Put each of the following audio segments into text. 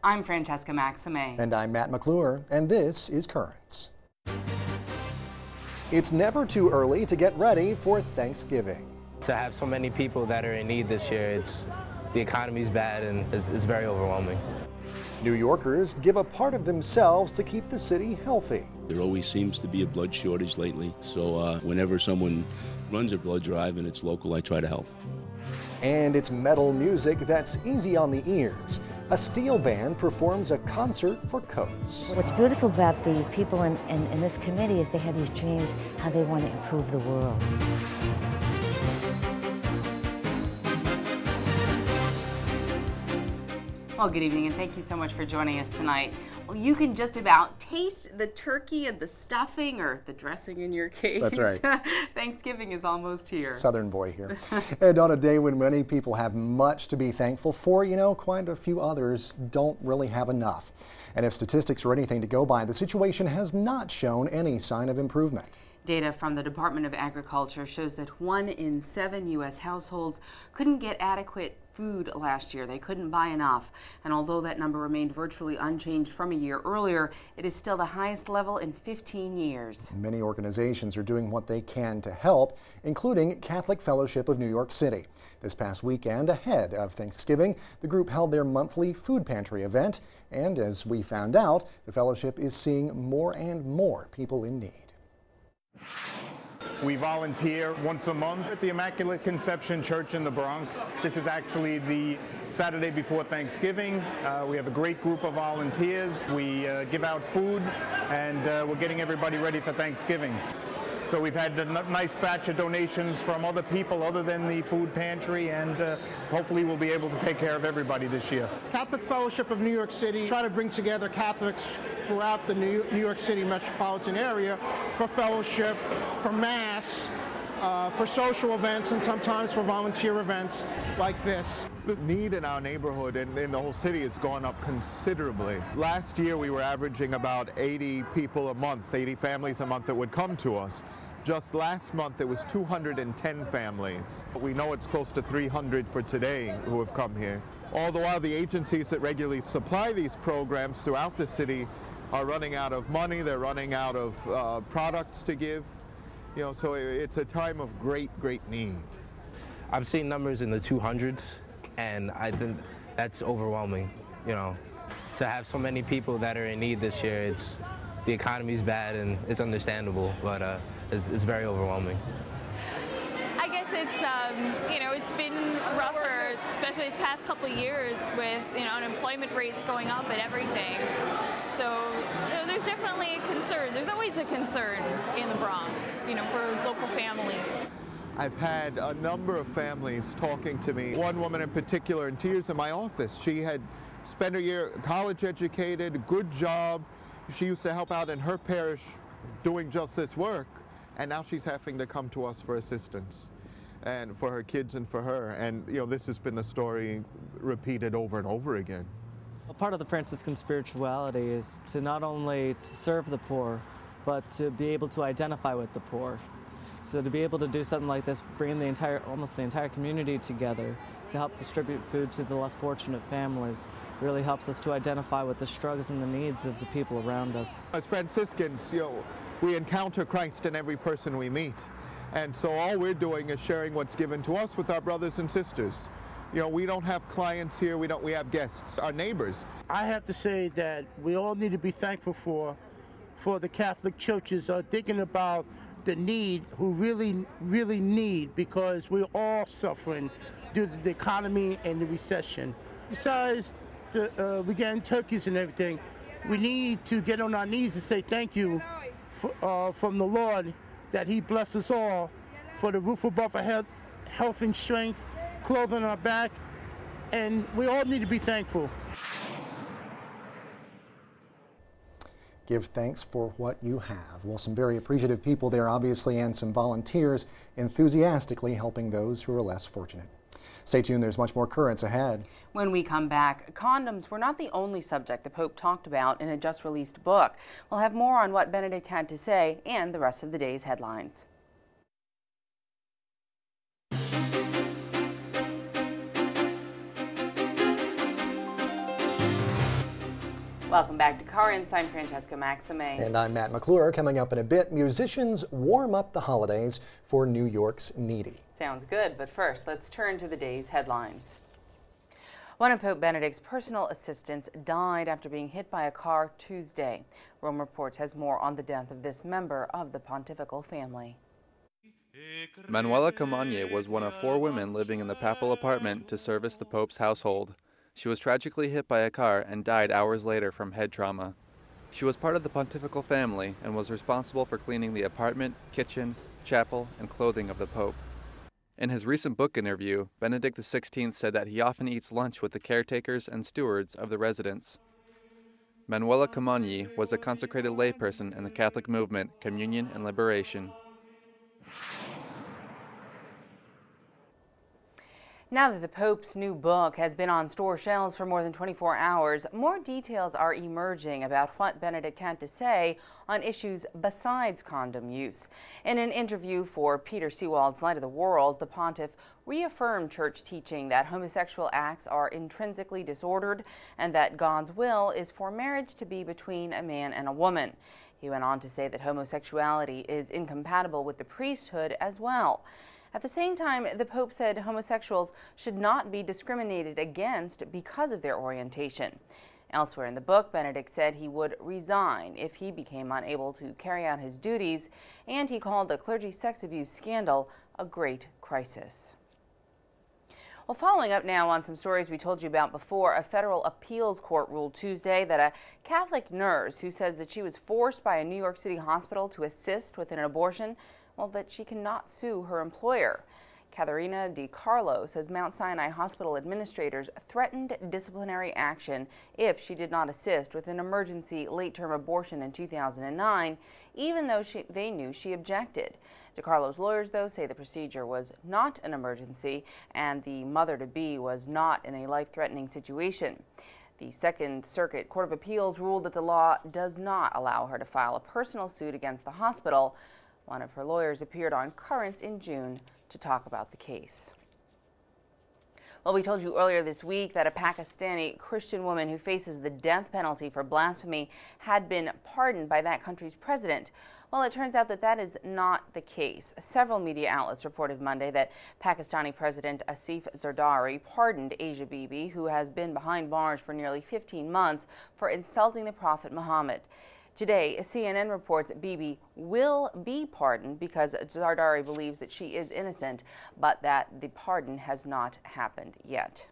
I'm Francesca Maxime. And I'm Matt McClure, and this is Currents. It's never too early to get ready for Thanksgiving. To have so many people that are in need this year, the economy's bad and it's very overwhelming. New Yorkers give a part of themselves to keep the city healthy. There always seems to be a blood shortage lately, so whenever someone runs a blood drive and it's local, I try to help. And it's metal music that's easy on the ears. A steel band performs a concert for Coats. What's beautiful about the people in this committee is they have these dreams how they want to improve the world. Well, good evening, and thank you so much for joining us tonight. Well, you can just about taste the turkey and the stuffing, or the dressing in your case. That's right. Thanksgiving is almost here. Southern boy here. And on a day when many people have much to be thankful for, quite a few others don't really have enough. And if statistics are anything to go by, the situation has not shown any sign of improvement. Data from the Department of Agriculture shows that 1 in 7 U.S. households couldn't get adequate food last year. They couldn't buy enough. And although that number remained virtually unchanged from a year earlier, it is still the highest level in 15 years. Many organizations are doing what they can to help, including Catholic Fellowship of New York City. This past weekend, ahead of Thanksgiving, the group held their monthly food pantry event. And as we found out, the fellowship is seeing more and more people in need. We volunteer once a month at the Immaculate Conception Church in the Bronx. This is actually the Saturday before Thanksgiving. We have a great group of volunteers. We give out food, and we're getting everybody ready for Thanksgiving. So we've had a nice batch of donations from other people other than the food pantry, and hopefully we'll be able to take care of everybody this year. Catholic Fellowship of New York City try to bring together Catholics throughout the New York City metropolitan area for fellowship, for mass, for social events, and sometimes for volunteer events like this. The need in our neighborhood and in the whole city has gone up considerably. Last year we were averaging about 80 people a month, 80 families a month that would come to us. Just last month it was 210 families. We know it's close to 300 for today who have come here. All the while the agencies that regularly supply these programs throughout the city are running out of money, they're running out of products to give. So it's a time of great need. I've seen numbers in the 200s, and I think that's overwhelming. To have so many people that are in need this year, the economy's bad and it's understandable, but it's very overwhelming. I guess it's been rougher, especially these past couple of years with unemployment rates going up and everything. So there's definitely a concern. There's always a concern in the Bronx, for local families. I've had a number of families talking to me. One woman in particular in tears in my office. She had spent a year college educated, good job. She used to help out in her parish doing just this work, and now she's having to come to us for assistance and for her kids and for her. And this has been the story repeated over and over again. A part of the Franciscan spirituality is to not only to serve the poor, but to be able to identify with the poor. So to be able to do something like this, bringing almost the entire community together to help distribute food to the less fortunate families, really helps us to identify with the struggles and the needs of the people around us. As Franciscans, we encounter Christ in every person we meet. And so all we're doing is sharing what's given to us with our brothers and sisters. We don't have clients here, we have guests, our neighbors. I have to say that we all need to be thankful for the Catholic churches are thinking about the need, who really need, because we're all suffering due to the economy and the recession. Besides we getting turkeys and everything, we need to get on our knees and say thank you from the Lord that He blesses all for the roof above our head, health and strength, clothing on our back, and we all need to be thankful. Give thanks for what you have. Well, some very appreciative people there, obviously, and some volunteers enthusiastically helping those who are less fortunate. Stay tuned, there's much more Currents ahead. When we come back, condoms were not the only subject the Pope talked about in a just-released book. We'll have more on what Benedict had to say and the rest of the day's headlines. Welcome back to Currents. I'm Francesca Maxime. And I'm Matt McClure. Coming up in a bit, musicians warm up the holidays for New York's needy. Sounds good, but first, let's turn to the day's headlines. One of Pope Benedict's personal assistants died after being hit by a car Tuesday. Rome Reports has more on the death of this member of the pontifical family. Manuela Camagne was one of 4 women living in the papal apartment to service the Pope's household. She was tragically hit by a car and died hours later from head trauma. She was part of the pontifical family and was responsible for cleaning the apartment, kitchen, chapel, and clothing of the Pope. In his recent book interview, Benedict XVI said that he often eats lunch with the caretakers and stewards of the residence. Manuela Camagne was a consecrated layperson in the Catholic movement, Communion and Liberation. Now that the Pope's new book has been on store shelves for more than 24 hours, more details are emerging about what Benedict had to say on issues besides condom use. In an interview for Peter Seawald's Light of the World, the pontiff reaffirmed church teaching that homosexual acts are intrinsically disordered and that God's will is for marriage to be between a man and a woman. He went on to say that homosexuality is incompatible with the priesthood as well. At the same time, the Pope said homosexuals should not be discriminated against because of their orientation. Elsewhere in the book, Benedict said he would resign if he became unable to carry out his duties, and he called the clergy sex abuse scandal a great crisis. Well, following up now on some stories we told you about before, a federal appeals court ruled Tuesday that a Catholic nurse who says that she was forced by a New York City hospital to assist with an abortion, well, that she cannot sue her employer. Katharina DiCarlo says Mount Sinai Hospital administrators threatened disciplinary action if she did not assist with an emergency late-term abortion in 2009, even though they knew she objected. DiCarlo's lawyers, though, say the procedure was not an emergency and the mother-to-be was not in a life-threatening situation. The Second Circuit Court of Appeals ruled that the law does not allow her to file a personal suit against the hospital. One of her lawyers appeared on Currents in June to talk about the case. Well, we told you earlier this week that a Pakistani Christian woman who faces the death penalty for blasphemy had been pardoned by that country's president. Well, it turns out that that is not the case. Several media outlets reported Monday that Pakistani President Asif Zardari pardoned Asia Bibi, who has been behind bars for nearly 15 months for insulting the Prophet Muhammad. Today, CNN reports that Bibi will be pardoned because Zardari believes that she is innocent, but that the pardon has not happened yet.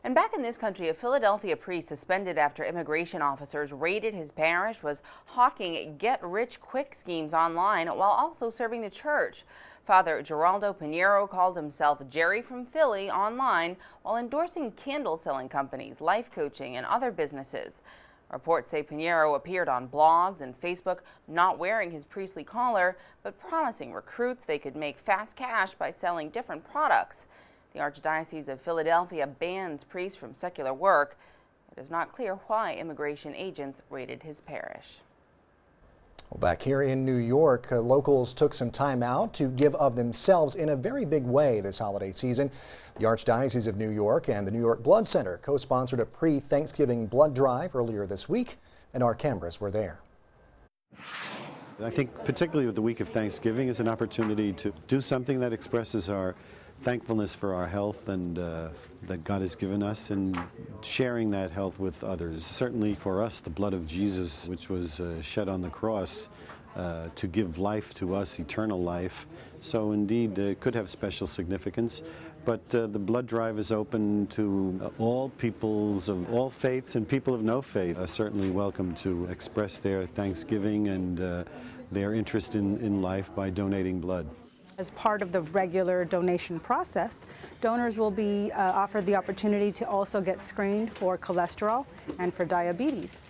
And back in this country, a Philadelphia priest suspended after immigration officers raided his parish was hawking get-rich-quick schemes online while also serving the church. Father Geraldo Pinheiro called himself Jerry from Philly online while endorsing candle-selling companies, life coaching, and other businesses. Reports say Pinheiro appeared on blogs and Facebook not wearing his priestly collar, but promising recruits they could make fast cash by selling different products. The Archdiocese of Philadelphia bans priests from secular work. It is not clear why immigration agents raided his parish. Well, back here in New York, locals took some time out to give of themselves in a very big way this holiday season. The Archdiocese of New York and the New York Blood Center co-sponsored a pre-Thanksgiving blood drive earlier this week, and our cameras were there. I think particularly with the week of Thanksgiving is an opportunity to do something that expresses our thankfulness for our health and that God has given us, and sharing that health with others. Certainly for us, the blood of Jesus, which was shed on the cross to give life to us, eternal life. So indeed, it could have special significance. But the blood drive is open to all peoples of all faiths, and people of no faith are certainly welcome to express their thanksgiving and their interest in life by donating blood. As part of the regular donation process, donors will be offered the opportunity to also get screened for cholesterol and for diabetes.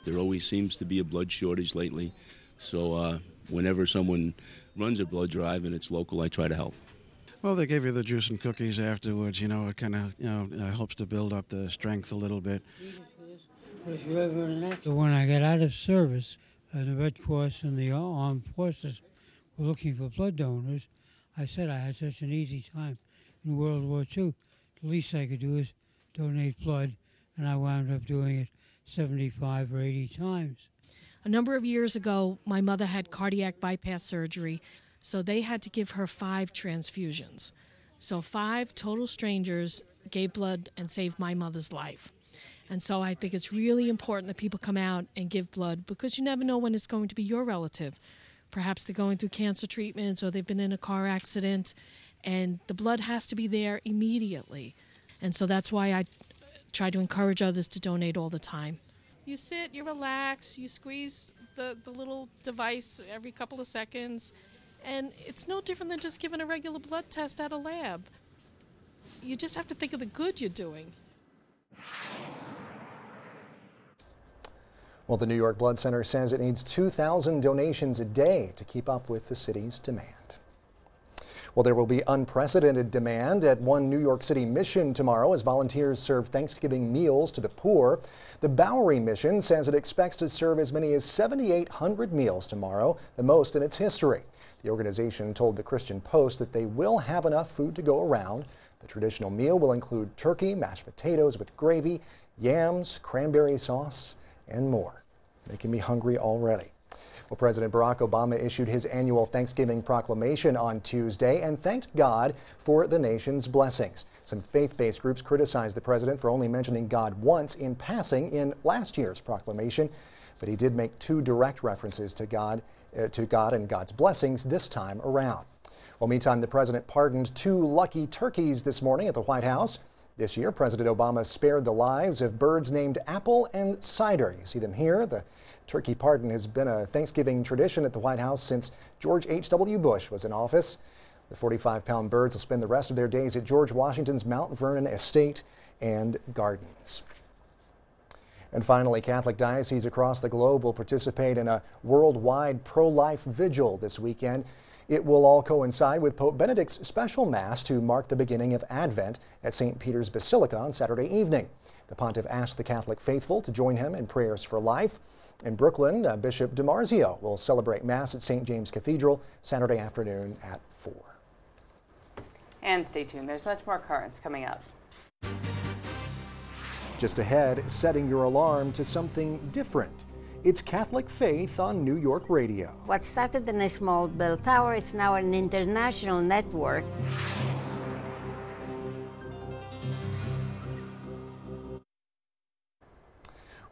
There always seems to be a blood shortage lately, so whenever someone runs a blood drive and it's local, I try to help. Well, they give you the juice and cookies afterwards, it kind of, helps to build up the strength a little bit. When I got out of service, the Red Cross and the Armed Forces were looking for blood donors. I said I had such an easy time in World War II. The least I could do is donate blood, and I wound up doing it 75 or 80 times. A number of years ago, my mother had cardiac bypass surgery, so they had to give her 5 transfusions. So 5 total strangers gave blood and saved my mother's life. And so I think it's really important that people come out and give blood, because you never know when it's going to be your relative. Perhaps they're going through cancer treatments or they've been in a car accident, and the blood has to be there immediately. And so that's why I try to encourage others to donate all the time. You sit, you relax, you squeeze the little device every couple of seconds, and it's no different than just giving a regular blood test at a lab. You just have to think of the good you're doing. Well, the New York Blood Center says it needs 2,000 donations a day to keep up with the city's demand. Well, there will be unprecedented demand at one New York City mission tomorrow as volunteers serve Thanksgiving meals to the poor. The Bowery mission says it expects to serve as many as 7,800 meals tomorrow, the most in its history. The organization told the Christian Post that they will have enough food to go around. The traditional meal will include turkey, mashed potatoes with gravy, yams, cranberry sauce, and more. Making me hungry already. Well, President Barack Obama issued his annual Thanksgiving proclamation on Tuesday and thanked God for the nation's blessings. Some faith-based groups criticized the president for only mentioning God once in passing in last year's proclamation, but he did make 2 direct references to God and God's blessings this time around. Well, meantime, the president pardoned 2 lucky turkeys this morning at the White House. This year, President Obama spared the lives of birds named Apple and Cider. You see them here. The turkey pardon has been a Thanksgiving tradition at the White House since George H.W. Bush was in office. The 45-pound birds will spend the rest of their days at George Washington's Mount Vernon Estate and Gardens. And finally, Catholic dioceses across the globe will participate in a worldwide pro-life vigil this weekend. It will all coincide with Pope Benedict's special Mass to mark the beginning of Advent at St. Peter's Basilica on Saturday evening. The pontiff asked the Catholic faithful to join him in prayers for life. In Brooklyn, Bishop DiMarzio will celebrate Mass at St. James Cathedral Saturday afternoon at 4. And stay tuned, there's much more currents coming up. Just ahead, setting your alarm to something different. It's Catholic Faith on New York Radio. What started in a small bell tower is now an international network.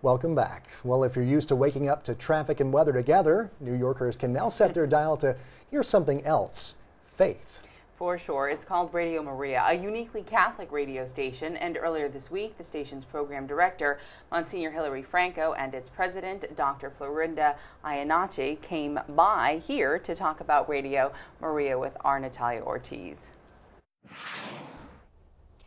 Welcome back. Well, if you're used to waking up to traffic and weather together, New Yorkers can now set their dial to hear something else: faith. For sure. It's called Radio Maria, a uniquely Catholic radio station. And earlier this week, the station's program director, Monsignor Hilary Franco, and its president, Dr. Florinda Iannacci, came by here to talk about Radio Maria with our Natalia Ortiz.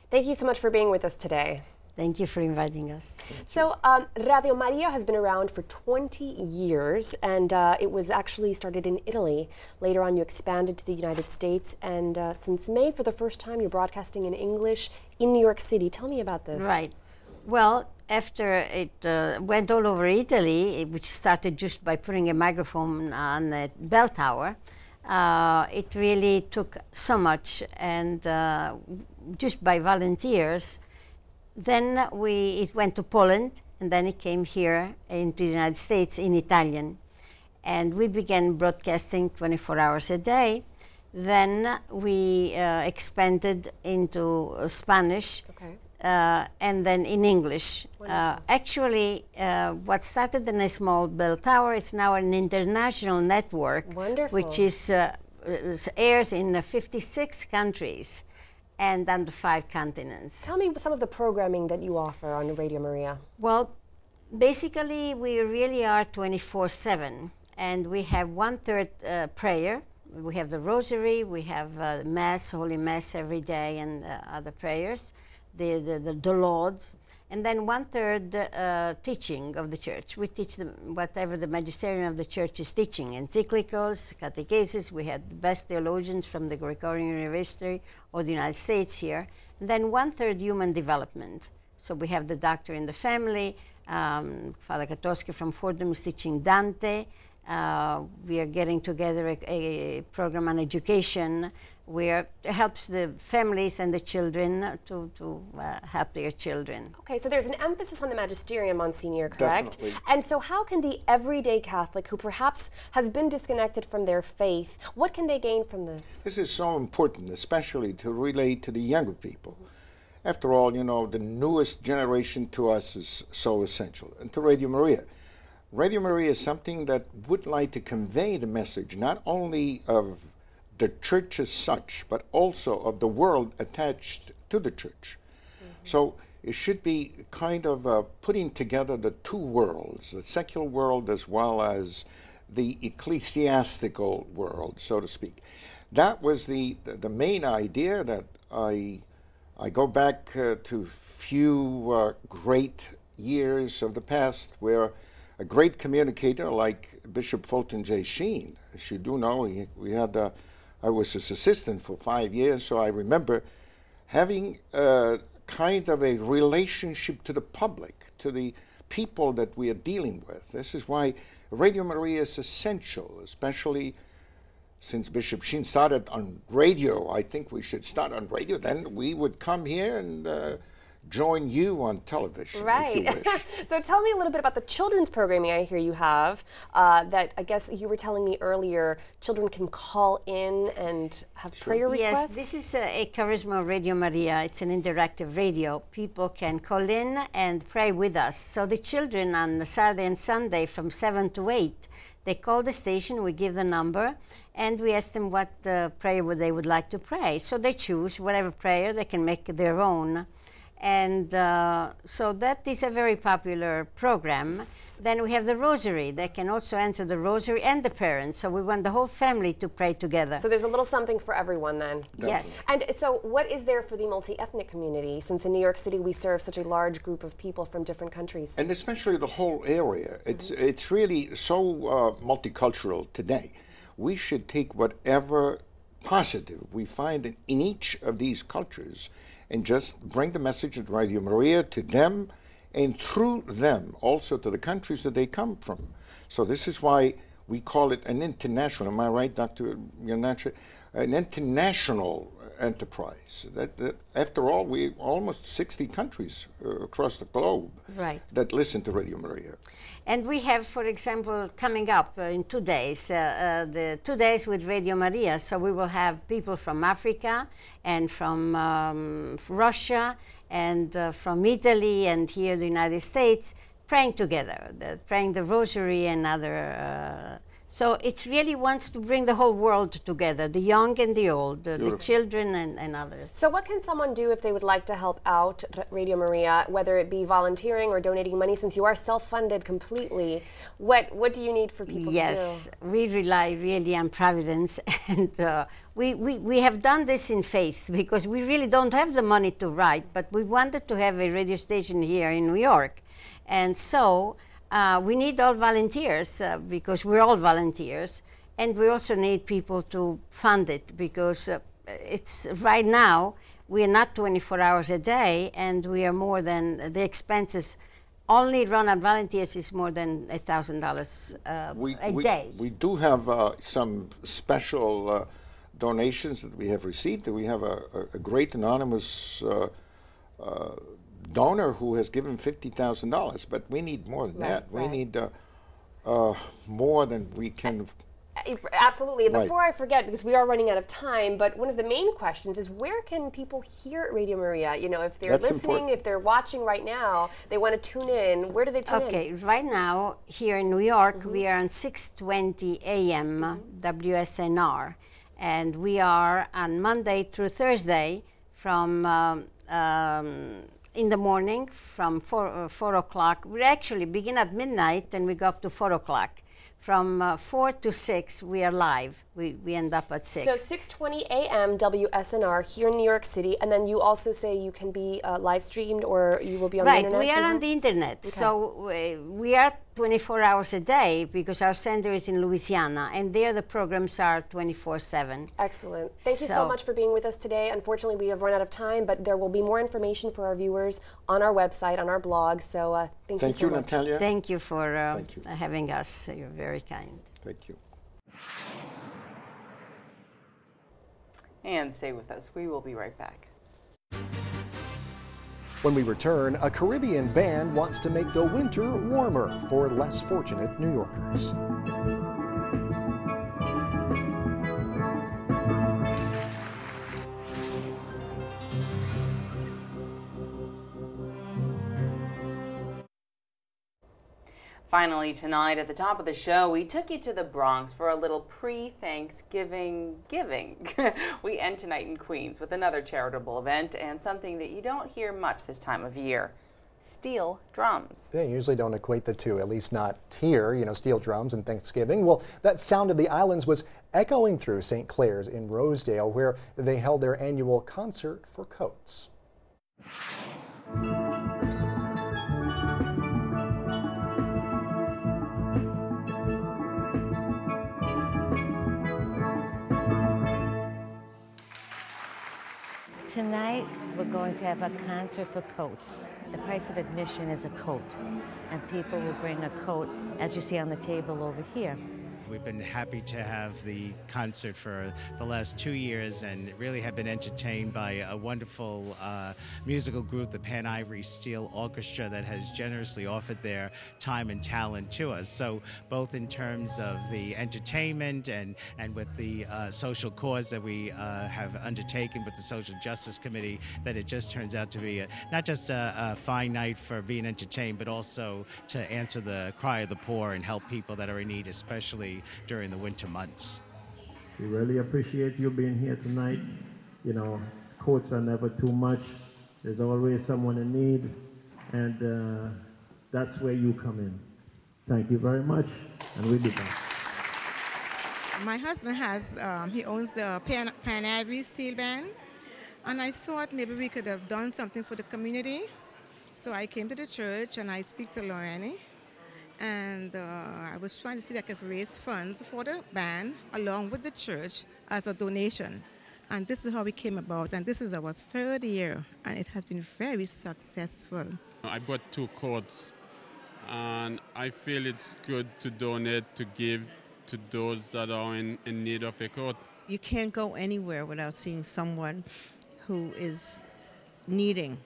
Thank you so much for being with us today. Thank you for inviting us. So, Radio Maria has been around for 20 years, and it was actually started in Italy. Later on, you expanded to the United States, and since May, for the first time, you're broadcasting in English in New York City. Tell me about this. Right. Well, after it went all over Italy, which started just by putting a microphone on the bell tower, it really took so much, and just by volunteers. Then it went to Poland, and then it came here into the United States in Italian. And we began broadcasting 24 hours a day. Then we expanded into Spanish, and then in English. Actually, what started in a small bell tower is now an international network, which is airs in 56 countries. And on the 5 continents. Tell me some of the programming that you offer on Radio Maria. Well, basically, we really are 24/7, and we have 1/3 prayer. We have the Rosary, we have Mass, Holy Mass every day, and other prayers, the Lauds, and then 1/3 teaching of the Church. We teach them whatever the magisterium of the Church is teaching, encyclicals, catechesis. We had the best theologians from the Gregorian University or the United States here. And then 1/3 human development. So we have the doctor in the family. Father Katowski from Fordham is teaching Dante. We are getting together a program on education. where it helps the families and the children to help their children. Okay, so there's an emphasis on the magisterium, Monsignor, correct? Definitely. And so how can the everyday Catholic who perhaps has been disconnected from their faith, what can they gain from this? This is so important, especially to relate to the younger people. After all, you know, the newest generation to us is so essential. And to Radio Maria. Radio Maria is something that would like to convey the message not only of the church as such, but also of the world attached to the church. So it should be kind of putting together the two worlds, the secular world as well as the ecclesiastical world, so to speak. That was the main idea that I go back to few great years of the past where a great communicator like Bishop Fulton J. Sheen, as you do know, I was his assistant for 5 years, so I remember having kind of a relationship to the public, to the people that we are dealing with. This is why Radio Maria is essential, especially since Bishop Sheen started on radio. I think we should start on radio. Then we would come here and join you on television, right. if you wish. So tell me a little bit about the children's programming I hear you have, that I guess you were telling me earlier, children can call in and have prayer requests? Yes, this is a Charisma Radio Maria. It's an interactive radio. People can call in and pray with us. So the children on Saturday and Sunday from 7 to 8, they call the station, we give the number, and we ask them what prayer they would like to pray. So they choose whatever prayer, they can make their own. And so that is a very popular program. Then we have the Rosary. They can also answer the Rosary and the parents. So we want the whole family to pray together. So there's a little something for everyone then. Yes. And so what is there for the multi-ethnic community, since in New York City we serve such a large group of people from different countries? And especially the whole area. It's really so multicultural today. We should take whatever positive we find in each of these cultures and just bring the message of Radio Maria to them, and through them also to the countries that they come from. So this is why we call it an international, am I right, Dr. Iannacci? An international enterprise. That after all, we almost 60 countries across the globe that listen to Radio Maria. And we have, for example, coming up in 2 days, the 2 days with Radio Maria. So we will have people from Africa and from Russia and from Italy and here the United States praying together, praying the Rosary and other. So it really wants to bring the whole world together, the young and the old, the children and others. So what can someone do if they would like to help out Radio Maria, whether it be volunteering or donating money, since you are self-funded completely? What do you need for people to do? Yes, we rely really on providence, and we have done this in faith because we really don't have the money to write, but we wanted to have a radio station here in New York. And so we need all volunteers because we're all volunteers, and we also need people to fund it because it's right now we are not 24 hours a day, and we are more than the expenses. Only run on volunteers is more than $1,000 a day. We do have some special donations that we have received. We have a great anonymous donor who has given $50,000, but we need more than that. We need more than we can. Absolutely. Before I forget, because we are running out of time, but one of the main questions is where can people hear Radio Maria? You know, if they're listening, if they're watching right now, they want to tune in, where do they tune in? Okay, right now here in New York, we are on 620 AM WSNR, and we are on Monday through Thursday from in the morning from 4 o'clock. We actually begin at midnight and we go up to 4 o'clock. From 4 to 6, we are live. We end up at 6. So 6:20 a.m. WSNR here in New York City, and then you also say you can be live streamed or you will be on the internet? Right, we are on the internet. Okay. So we are 24 hours a day because our center is in Louisiana, and there the programs are 24/7. Excellent. Thank you so much for being with us today. Unfortunately, we have run out of time, but there will be more information for our viewers on our website, on our blog. So thank you so much. Natalia. Thank you for having us. You're very kind. Thank you. And stay with us. We will be right back. When we return, a Caribbean band wants to make the winter warmer for less fortunate New Yorkers. Finally tonight at the top of the show, we took you to the Bronx for a little pre-Thanksgiving giving. We end tonight in Queens with another charitable event and something that you don't hear much this time of year. Steel drums. They usually don't equate the two, at least not here, you know, steel drums and Thanksgiving. Well, that sound of the islands was echoing through St. Clair's in Rosedale, where they held their annual concert for coats. Tonight, we're going to have a concert for coats. The price of admission is a coat, and people will bring a coat, as you see on the table over here. We've been happy to have the concert for the last 2 years and really have been entertained by a wonderful musical group, the Pan Ivory Steel Orchestra, that has generously offered their time and talent to us. So both in terms of the entertainment and with the social cause that we have undertaken with the Social Justice Committee, that it just turns out to be not just a fine night for being entertained, but also to answer the cry of the poor and help people that are in need, especially during the winter months. We really appreciate you being here tonight. You know, coats are never too much. There's always someone in need, and that's where you come in. Thank you very much, and we'll be back. My husband has, he owns the Pan Ivory Steel Band, and I thought maybe we could have done something for the community. So I came to the church and I speak to Lorraine. And I was trying to see if I could raise funds for the band along with the church as a donation. And this is how it came about. And this is our 3rd year, and it has been very successful. I bought 2 coats, and I feel it's good to donate, to give to those that are in need of a coat. You can't go anywhere without seeing someone who is needing.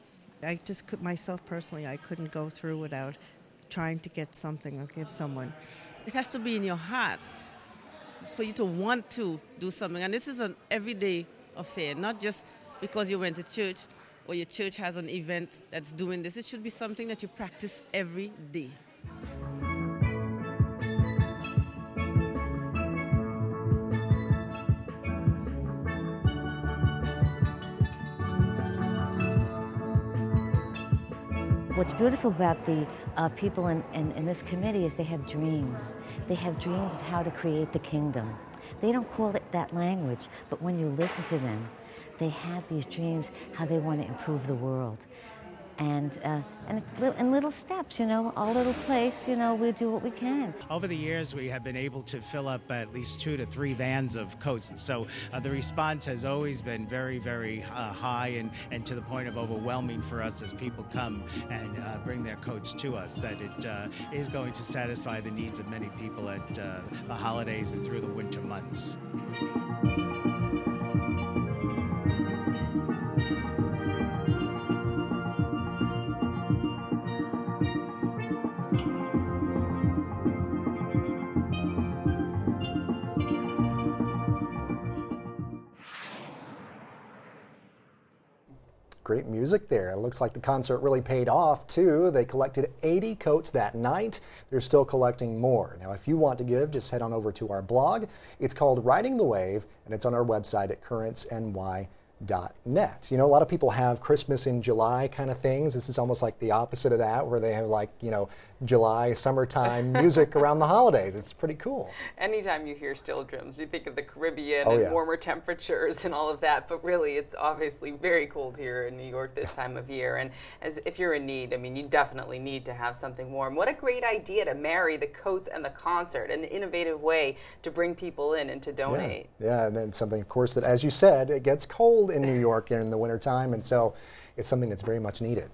I just could, myself personally, I couldn't go through without trying to get something or give someone. It has to be in your heart for you to want to do something. And this is an everyday affair, not just because you went to church or your church has an event that's doing this. It should be something that you practice every day. What's beautiful about the people in this committee is they have dreams. They have dreams of how to create the kingdom. They don't call it that language, but when you listen to them, they have these dreams how they want to improve the world. And in little steps, you know, our little place, you know, we do what we can. Over the years, we have been able to fill up at least 2 to 3 vans of coats. So the response has always been very, very high and to the point of overwhelming for us as people come and bring their coats to us, that it is going to satisfy the needs of many people at the holidays and through the winter months. Great music there. It looks like the concert really paid off too. They collected 80 coats that night. They're still collecting more. Now, if you want to give, just head on over to our blog. It's called Riding the Wave, and it's on our website at currentsny.net. You know, a lot of people have Christmas in July kind of things. This is almost like the opposite of that, where they have, like, you know, July, summertime music around the holidays. It's pretty cool. Anytime you hear steel drums, you think of the Caribbean and warmer temperatures and all of that, but really it's obviously very cold here in New York this time of year. And as if you're in need, I mean, you definitely need to have something warm. What a great idea to marry the coats and the concert, an innovative way to bring people in and to donate. Yeah, and then something, of course, that, as you said, it gets cold in New York in the wintertime, and so it's something that's very much needed.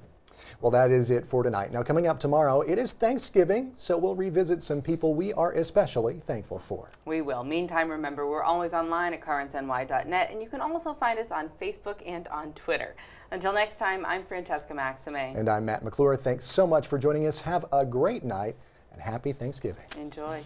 Well, that is it for tonight. Now, coming up tomorrow, it is Thanksgiving, so we'll revisit some people we are especially thankful for. We will. Meantime, remember, we're always online at currentsny.net, and you can also find us on Facebook and on Twitter. Until next time, I'm Francesca Maxime. And I'm Matt McClure. Thanks so much for joining us. Have a great night and happy Thanksgiving. Enjoy.